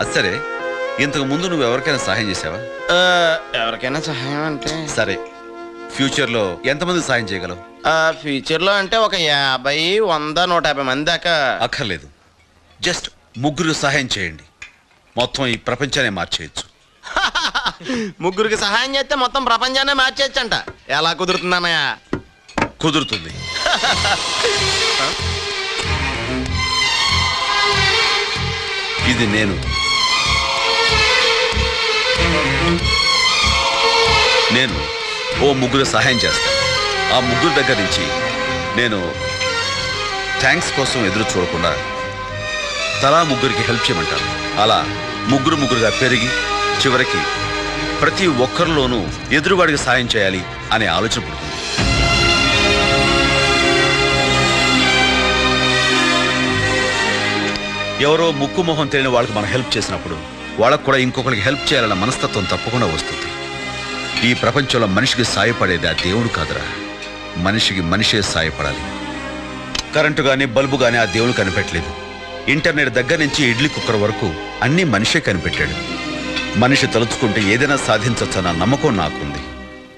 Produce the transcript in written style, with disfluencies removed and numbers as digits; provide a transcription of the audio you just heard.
అది సరే, ఇంతకు ముందు నువ్వు ఎవరికైనా సహాయం చేసావా? ఎవరికైనా సహాయం అంటే సరే, ఫ్యూచర్లో ఎంతమంది సహాయం చేయగలవు? ఫ్యూచర్లో అంటే ఒక 50, 100, 150 మంది దాకా. అక్కర్లేదు, జస్ట్ 3 సహాయం చేయండి, మొత్తం ఈ ప్రపంచాన్ని మార్చేయచ్చు. 3కి సహాయం చేస్తే మొత్తం ప్రపంచాన్నే మార్చేయచ్చంట. ఎలా కుదురుతుందన్నయ్య? కుదురుతుంది. ఇది నేను ఓ 3 సహాయం చేస్తాను. ఆ 3 దగ్గర నుంచి నేను థ్యాంక్స్ కోసం ఎదురు చూడకుండా తలా 3కి హెల్ప్ చేయమంటాను. అలా 3గా పెరిగి చివరికి ప్రతి ఒక్కరిలోనూ ఎదురువాడికి సాయం చేయాలి అనే ఆలోచన పుడుతుంది. ఎవరో ముక్కు మొహం తెలియని వాళ్ళకి మనం హెల్ప్ చేసినప్పుడు వాళ్ళకు కూడా ఇంకొకరికి హెల్ప్ చేయాలన్న మనస్తత్వం తప్పకుండా వస్తుంది. ఈ ప్రపంచంలో మనిషికి సాయపడేది ఆ దేవుడు కాదురా, మనిషికి మనిషే సాయపడాలి. కరెంటు కానీ బల్బు కానీ ఆ దేవుడు కనిపెట్టలేదు. ఇంటర్నెట్ దగ్గర నుంచి ఇడ్లీ కుక్కర్ వరకు అన్నీ మనిషే కనిపెట్టాడు. మనిషి తలుచుకుంటే ఏదైనా సాధించవచ్చన్న నమ్మకం నాకుంది.